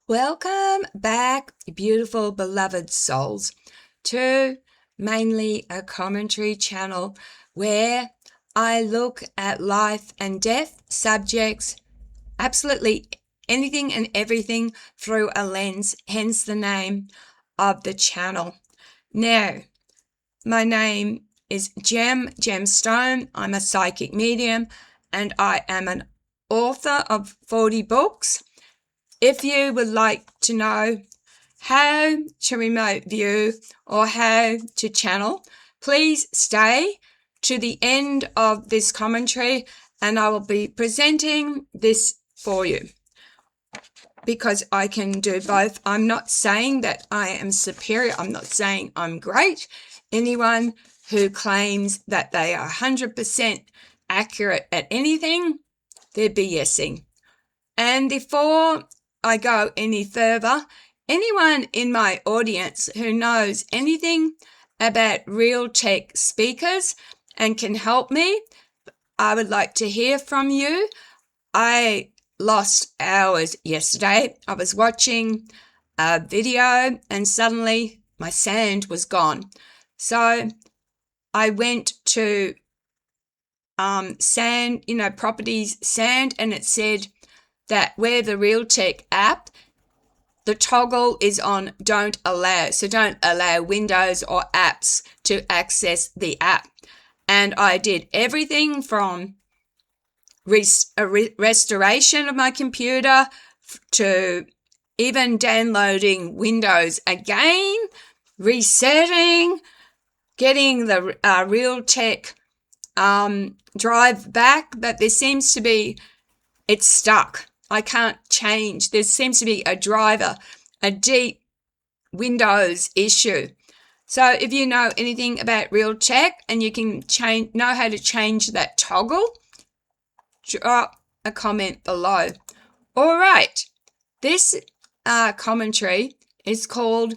Welcome back, beautiful beloved souls, to mainly a commentary channel where I look at life and death subjects, absolutely anything and everything through a lens, hence the name of the channel. Now, my name is Gemstone. I'm a psychic medium and I am an author of 40 books. If you would like to know how to remote view or how to channel, please stay to the end of this commentary and I will be presenting this for you because I can do both. I'm not saying that I am superior. I'm not saying I'm great. Anyone who claims that they are 100% accurate at anything, they're BSing. And before I go any further, anyone in my audience who knows anything about real tech speakers and can help me, I would like to hear from you. I lost hours yesterday. I was watching a video and suddenly my sand was gone. So I went to sand, properties sand, and it said that where the Realtek app, the toggle is on don't allow. So don't allow Windows or apps to access the app. And I did everything from restoration of my computer to even downloading Windows again, resetting, getting the Realtek drive back, but there seems to be, it's stuck. I can't change. There seems to be a driver, a deep Windows issue. So if you know anything about Realtek and you can know how to change that toggle, drop a comment below. All right. This commentary is called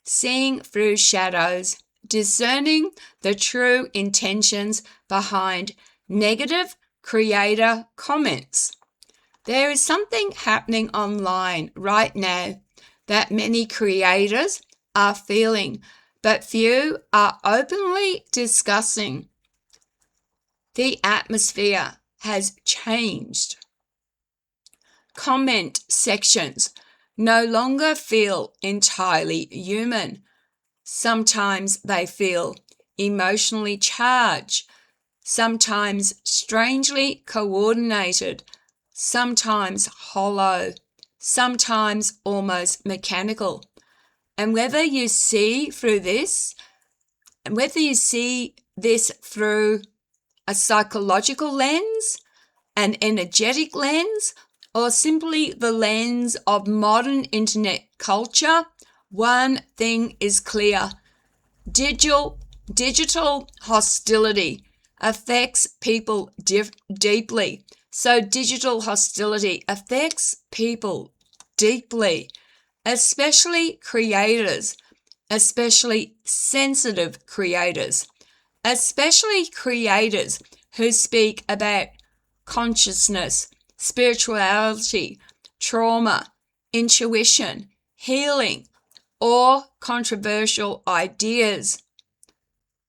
Seeing Through Shadows, Discerning the True Intentions Behind Negative Creator Comments. There is something happening online right now that many creators are feeling, but few are openly discussing. The atmosphere has changed. Comment sections no longer feel entirely human. Sometimes they feel emotionally charged, sometimes strangely coordinated, sometimes hollow, sometimes almost mechanical. And whether you see this through a psychological lens, an energetic lens, or simply the lens of modern internet culture, one thing is clear. Digital hostility affects people deeply. So digital hostility affects people deeply, especially creators, especially sensitive creators, especially creators who speak about consciousness, spirituality, trauma, intuition, healing, or controversial ideas.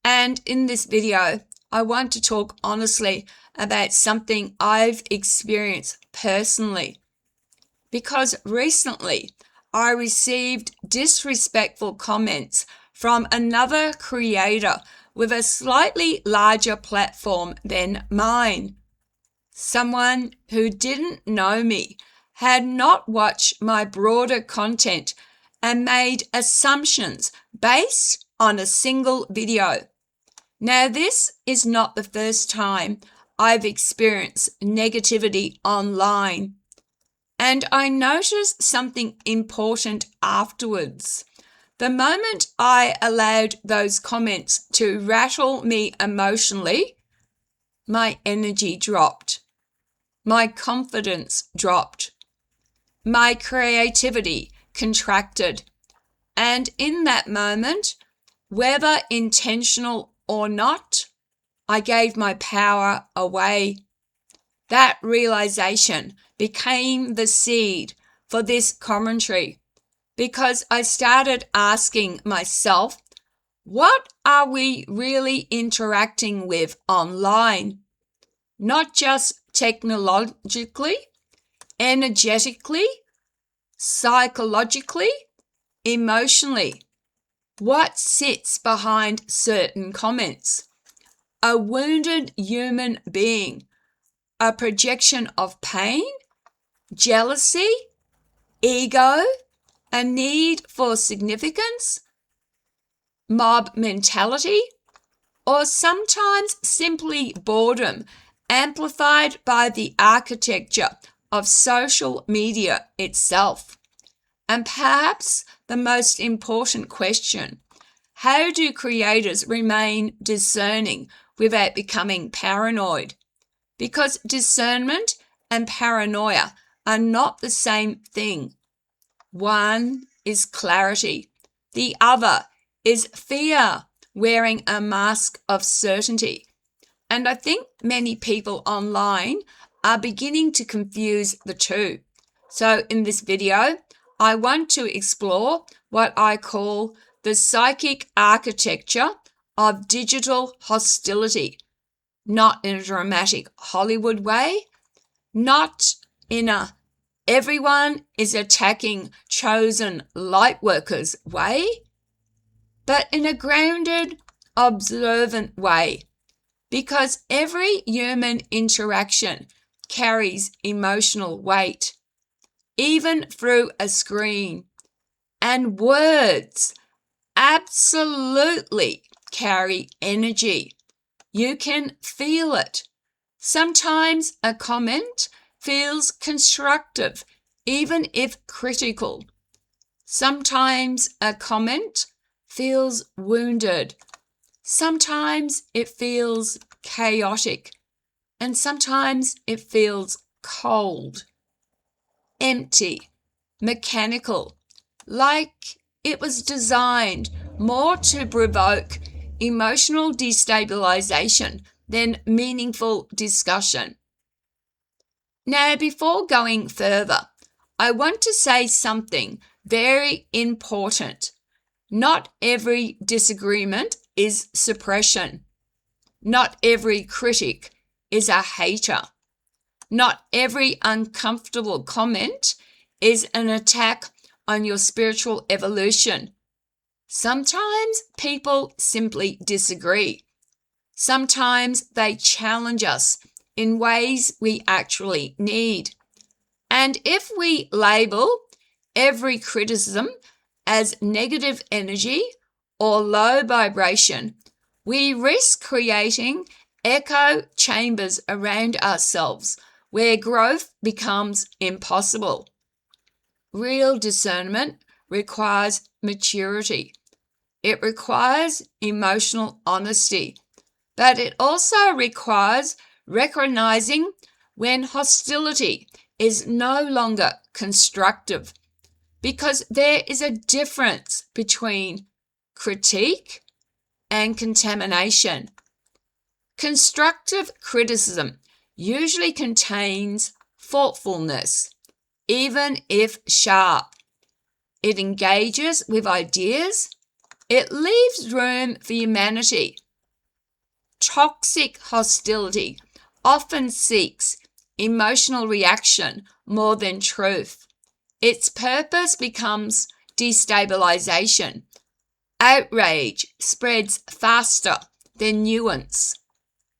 And in this video, I want to talk honestly about something I've experienced personally, because recently I received disrespectful comments from another creator with a slightly larger platform than mine. Someone who didn't know me, had not watched my broader content, and made assumptions based on a single video. Now, this is not the first time I've experienced negativity online, and I noticed something important afterwards. The moment I allowed those comments to rattle me emotionally, my energy dropped, my confidence dropped, my creativity contracted, and in that moment, whether intentional or not, I gave my power away. That realization became the seed for this commentary because I started asking myself, what are we really interacting with online? Not just technologically, energetically, psychologically, emotionally. What sits behind certain comments? A wounded human being, a projection of pain, jealousy, ego, a need for significance, mob mentality, or sometimes simply boredom, amplified by the architecture of social media itself. And perhaps the most important question, how do creators remain discerning without becoming paranoid? Because discernment and paranoia are not the same thing. One is clarity. The other is fear wearing a mask of certainty. And I think many people online are beginning to confuse the two. So in this video, I want to explore what I call the psychic architecture of digital hostility, not in a dramatic Hollywood way, not in a everyone is attacking chosen light workers way, but in a grounded, observant way, because every human interaction carries emotional weight, even through a screen, and words absolutely carry energy. You can feel it. Sometimes a comment feels constructive, even if critical. Sometimes a comment feels wounded. Sometimes it feels chaotic. And sometimes it feels cold, empty, mechanical, like it was designed more to provoke emotional destabilization than meaningful discussion. Now, before going further, I want to say something very important. Not every disagreement is suppression. Not every critic is a hater. Not every uncomfortable comment is an attack on your spiritual evolution. Sometimes people simply disagree. Sometimes they challenge us in ways we actually need. And if we label every criticism as negative energy or low vibration, we risk creating echo chambers around ourselves where growth becomes impossible. Real discernment requires maturity. It requires emotional honesty, but it also requires recognizing when hostility is no longer constructive, because there is a difference between critique and contamination. Constructive criticism usually contains thoughtfulness, even if sharp. It engages with ideas. It leaves room for humanity. Toxic hostility often seeks emotional reaction more than truth. Its purpose becomes destabilization. Outrage spreads faster than nuance.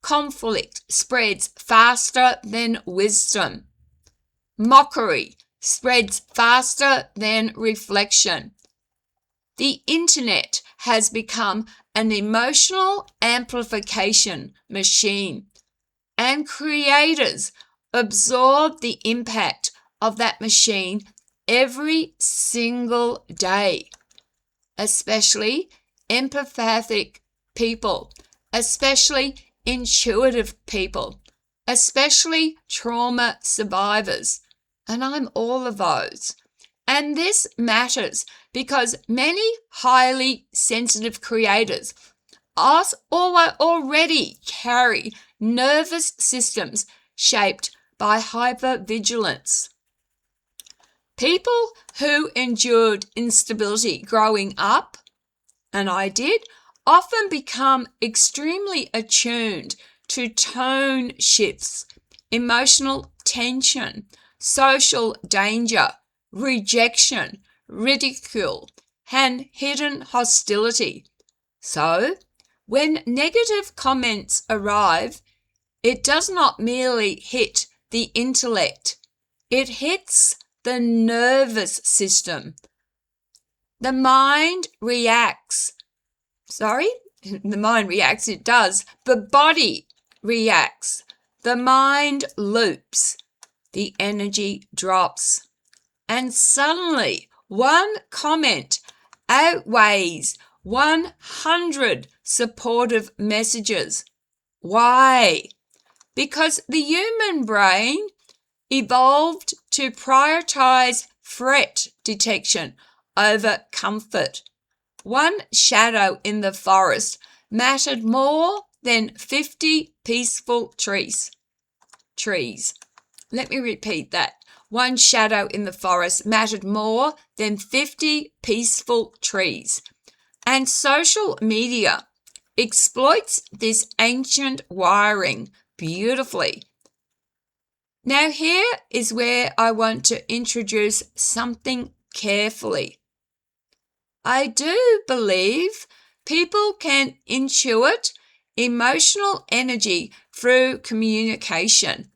Conflict spreads faster than wisdom. Mockery spreads faster than reflection. The internet has become an emotional amplification machine, and creators absorb the impact of that machine every single day, especially empathetic people, especially intuitive people, especially trauma survivors. And I'm all of those. And this matters because many highly sensitive creators already carry nervous systems shaped by hypervigilance. People who endured instability growing up, and I did, often become extremely attuned to tone shifts, emotional tension, social danger, rejection, ridicule, and hidden hostility. So, when negative comments arrive, it does not merely hit the intellect, it hits the nervous system. The mind reacts. The mind reacts, it does. The body reacts. The mind loops. The energy drops. And suddenly, one comment outweighs 100 supportive messages. Why? Because the human brain evolved to prioritize threat detection over comfort. One shadow in the forest mattered more than 50 peaceful trees. Let me repeat that. One shadow in the forest mattered more than 50 peaceful trees. And social media exploits this ancient wiring beautifully. Now, here is where I want to introduce something carefully. I do believe people can intuit emotional energy through communication.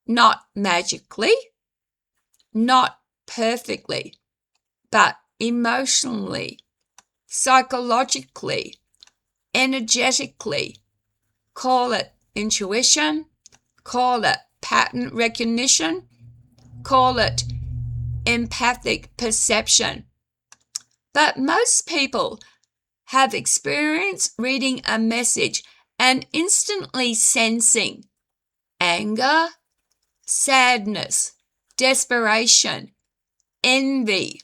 Not magically, not perfectly, but emotionally, psychologically, energetically. Call it intuition, call it pattern recognition, call it empathic perception. But most people have experience reading a message and instantly sensing anger, sadness, desperation, envy,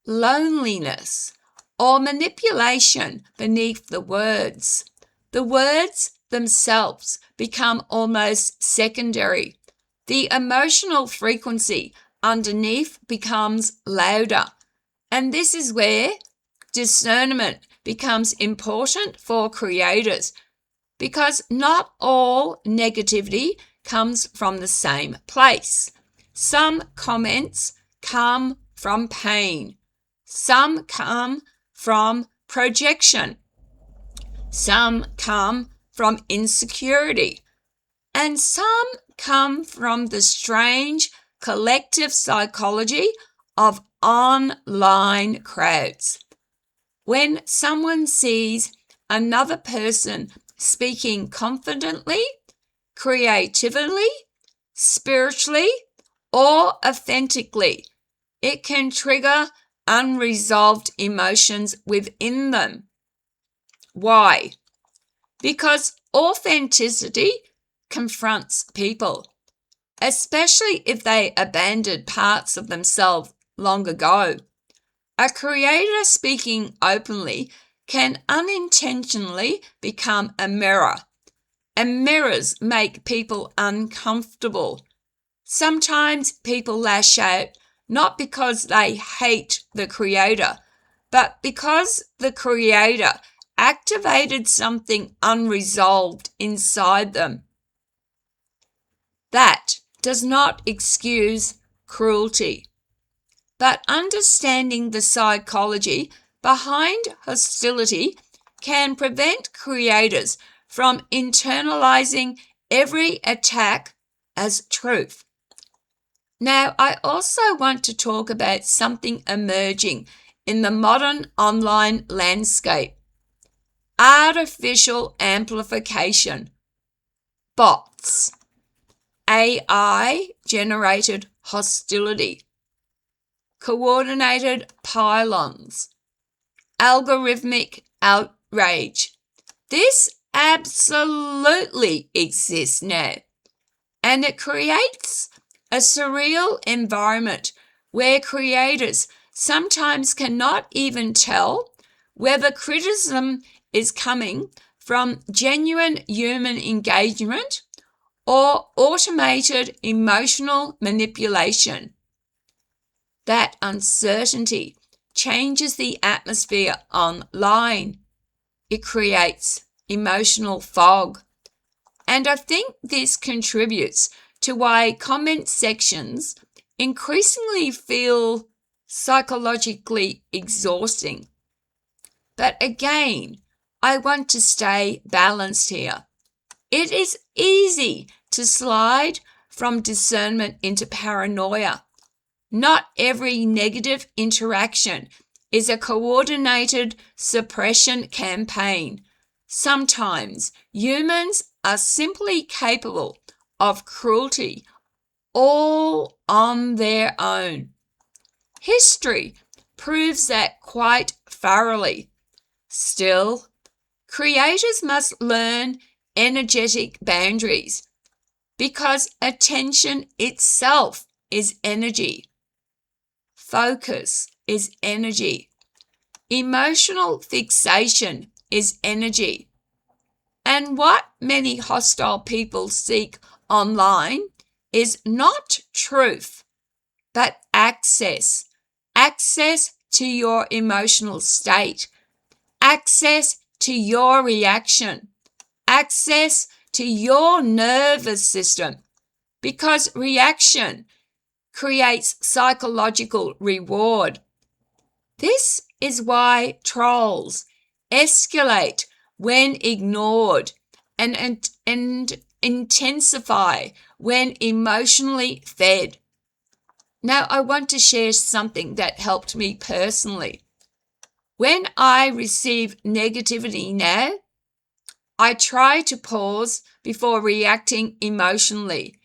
loneliness, or manipulation beneath the words. The words themselves become almost secondary. The emotional frequency underneath becomes louder. And this is where discernment becomes important for creators, because not all negativity comes from the same place. Some comments come from pain. Some come from projection. Some come from insecurity. And some come from the strange collective psychology of online crowds. When someone sees another person speaking confidently, creatively, spiritually, or authentically, it can trigger unresolved emotions within them. Why? Because authenticity confronts people, especially if they abandoned parts of themselves long ago. A creator speaking openly can unintentionally become a mirror, and mirrors make people uncomfortable. Sometimes people lash out not because they hate the creator, but because the creator activated something unresolved inside them. That does not excuse cruelty, but understanding the psychology behind hostility can prevent creators from internalizing every attack as truth. Now, I also want to talk about something emerging in the modern online landscape: artificial amplification, bots, AI-generated hostility, coordinated pylons, algorithmic outrage. This absolutely exists now, and it creates a surreal environment where creators sometimes cannot even tell whether criticism is coming from genuine human engagement or automated emotional manipulation. that uncertainty changes the atmosphere online. It creates emotional fog. And I think this contributes to why comment sections increasingly feel psychologically exhausting. But again, I want to stay balanced here. It is easy to slide from discernment into paranoia. Not every negative interaction is a coordinated suppression campaign. Sometimes humans are simply capable of cruelty all on their own. History proves that quite thoroughly. Still, creators must learn energetic boundaries because attention itself is energy. Focus is energy. Emotional fixation is energy. And what many hostile people seek online is not truth, but access. Access to your emotional state. Access to your reaction. Access to your nervous system. Because reaction creates psychological reward. This is why trolls escalate when ignored and intensify when emotionally fed. Now, I want to share something that helped me personally. When I receive negativity now, I try to pause before reacting emotionally.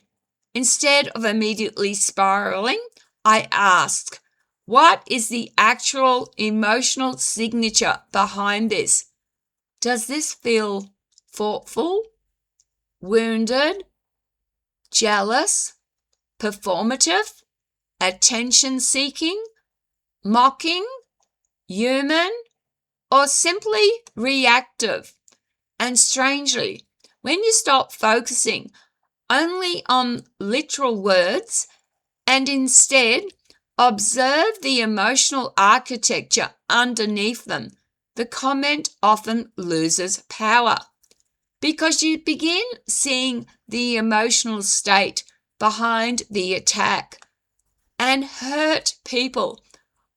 Instead of immediately spiraling, I ask, what is the actual emotional signature behind this? Does this feel thoughtful, wounded, jealous, performative, attention-seeking, mocking, human, or simply reactive? And strangely, when you stop focusing only on literal words and instead observe the emotional architecture underneath them, the comment often loses power because you begin seeing the emotional state behind the attack. And hurt people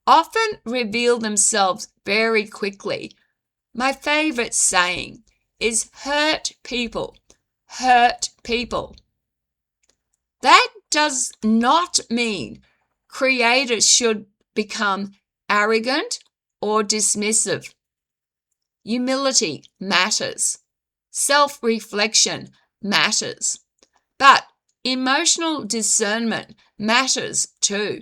often reveal themselves very quickly. My favorite saying is hurt people, hurt people. That does not mean creators should become arrogant or dismissive. Humility matters. Self-reflection matters. But emotional discernment matters too.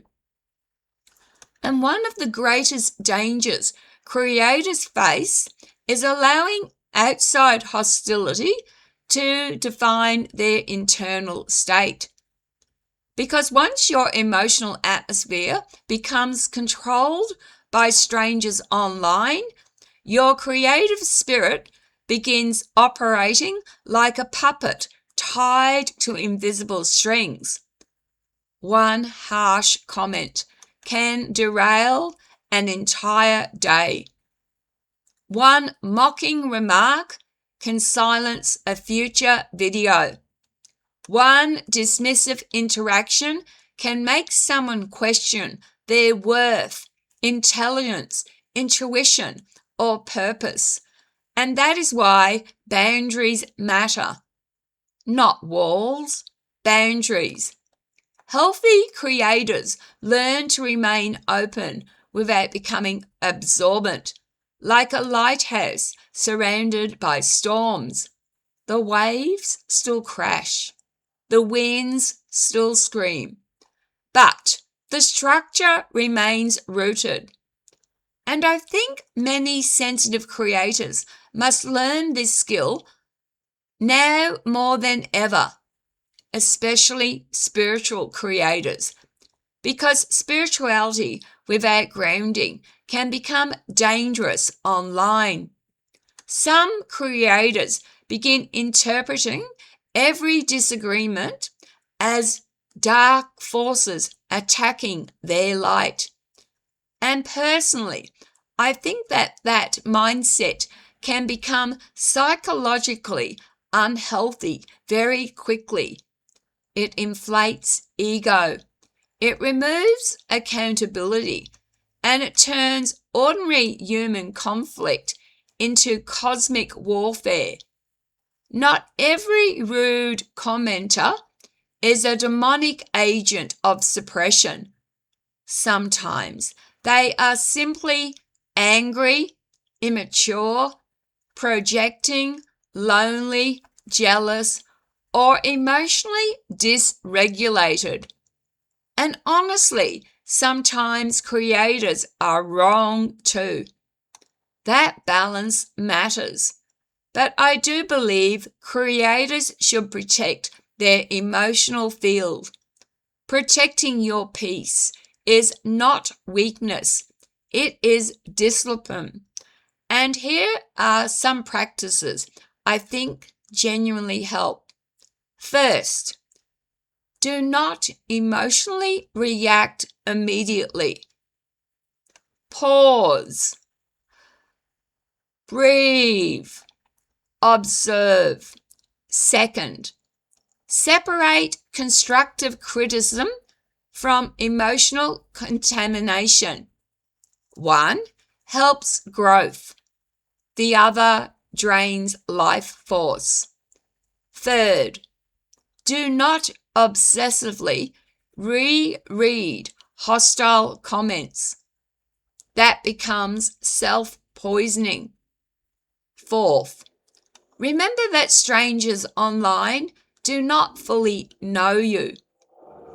And one of the greatest dangers creators face is allowing outside hostility to define their internal state. Because once your emotional atmosphere becomes controlled by strangers online, your creative spirit begins operating like a puppet tied to invisible strings. One harsh comment can derail an entire day. One mocking remark can silence a future video. One dismissive interaction can make someone question their worth, intelligence, intuition, or purpose. And that is why boundaries matter. Not walls, boundaries. Healthy creators learn to remain open without becoming absorbent, like a lighthouse surrounded by storms. The waves still crash. The winds still scream. But the structure remains rooted. And I think many sensitive creators must learn this skill now more than ever, especially spiritual creators, because spirituality without grounding can become dangerous online. Some creators begin interpreting every disagreement as dark forces attacking their light. And personally, I think that mindset can become psychologically unhealthy very quickly. It inflates ego. It removes accountability, and it turns ordinary human conflict into cosmic warfare. Not every rude commenter is a demonic agent of suppression. Sometimes they are simply angry, immature, projecting, lonely, jealous, or emotionally dysregulated. And honestly, sometimes creators are wrong too. That balance matters. But I do believe creators should protect their emotional field. Protecting your peace is not weakness. It is discipline. And here are some practices I think genuinely help. First, do not emotionally react immediately. Pause. Breathe. Observe. Second, separate constructive criticism from emotional contamination. One helps growth. The other drains life force. Third, do not obsessively reread hostile comments. That becomes self-poisoning. Fourth, remember that strangers online do not fully know you.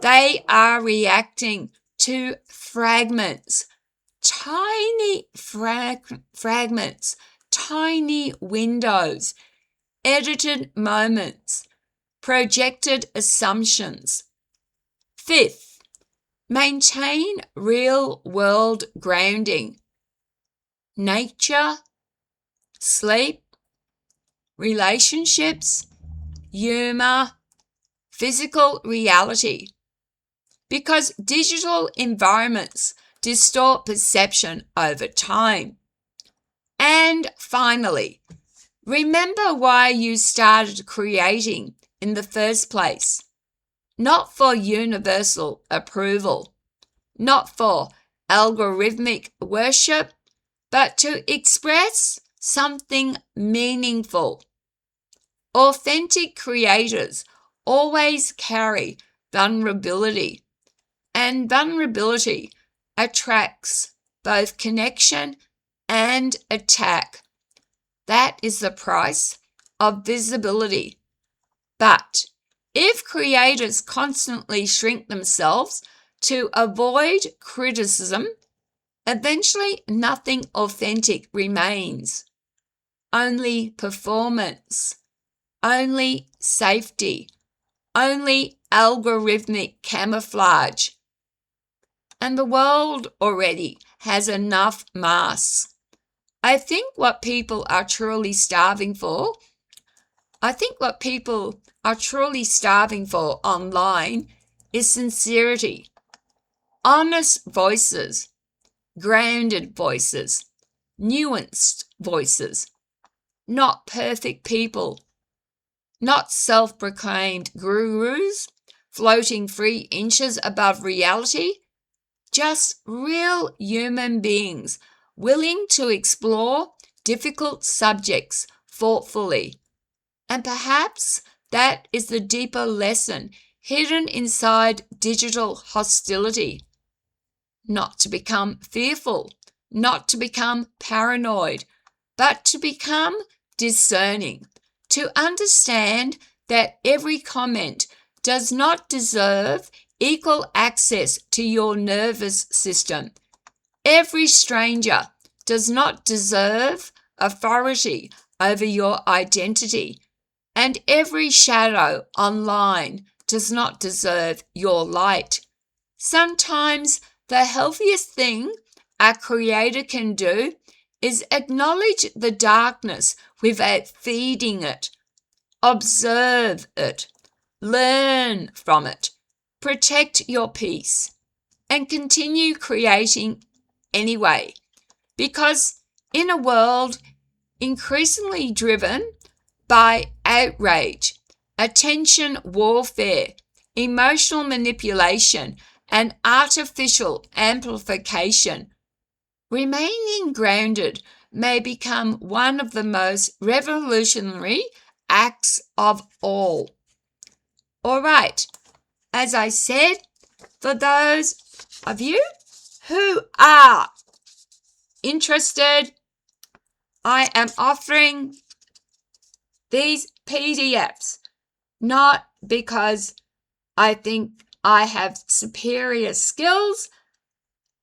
They are reacting to fragments, tiny fragments, tiny windows, edited moments, projected assumptions. Fifth, maintain real-world grounding. Nature, sleep, relationships, humor, physical reality. Because digital environments distort perception over time. And finally, remember why you started creating in the first place. Not for universal approval, not for algorithmic worship, but to express something meaningful. Authentic creators always carry vulnerability, and vulnerability attracts both connection and attack. That is the price of visibility. But if creators constantly shrink themselves to avoid criticism, eventually nothing authentic remains. Only performance, only safety, only algorithmic camouflage. And the world already has enough masks. I think what people are truly starving for online is sincerity, honest voices, grounded voices, nuanced voices, not perfect people, not self-proclaimed gurus floating 3 inches above reality, just real human beings willing to explore difficult subjects thoughtfully. And perhaps that is the deeper lesson hidden inside digital hostility. Not to become fearful, not to become paranoid, but to become discerning, to understand that every comment does not deserve equal access to your nervous system. Every stranger does not deserve authority over your identity, and every shadow online does not deserve your light. Sometimes the healthiest thing a creator can do is acknowledge the darkness without feeding it. Observe it. Learn from it. Protect your peace. and continue creating anyway. Because in a world increasingly driven by outrage, attention warfare, emotional manipulation, and artificial amplification, remaining grounded may become one of the most revolutionary acts of all. All right, as I said, for those of you who are interested, I am offering these PDFs, not because I think I have superior skills,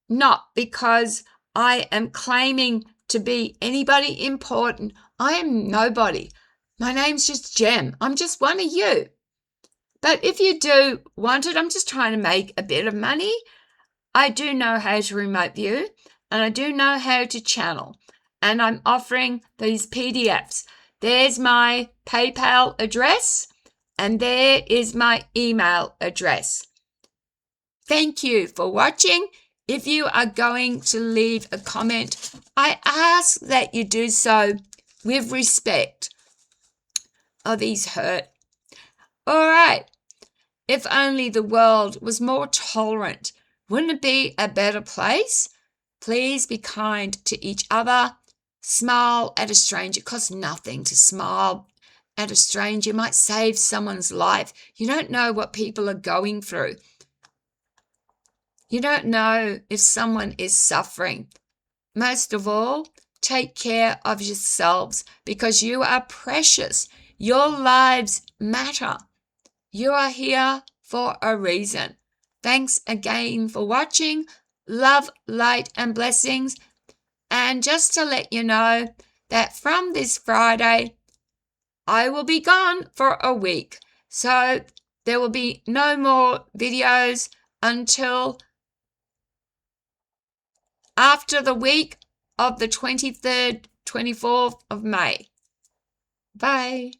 not because I am claiming to be anybody important. I am nobody. My name's just Jem. I'm just one of you. But if you do want it, I'm just trying to make a bit of money. I do know how to remote view, and I do know how to channel, and I'm offering these PDFs. There's my PayPal address, and there is my email address. Thank you for watching. If you are going to leave a comment, I ask that you do so with respect. Oh, these hurt. All right. If only the world was more tolerant, wouldn't it be a better place? Please be kind to each other. Smile at a stranger. It costs nothing to smile at a stranger. You might save someone's life. You don't know what people are going through. You don't know if someone is suffering. Most of all, take care of yourselves because you are precious. Your lives matter. You are here for a reason. Thanks again for watching. Love, light, and blessings. And just to let you know that from this Friday, I will be gone for a week. So there will be no more videos until after the week of the 23rd, 24th of May. Bye.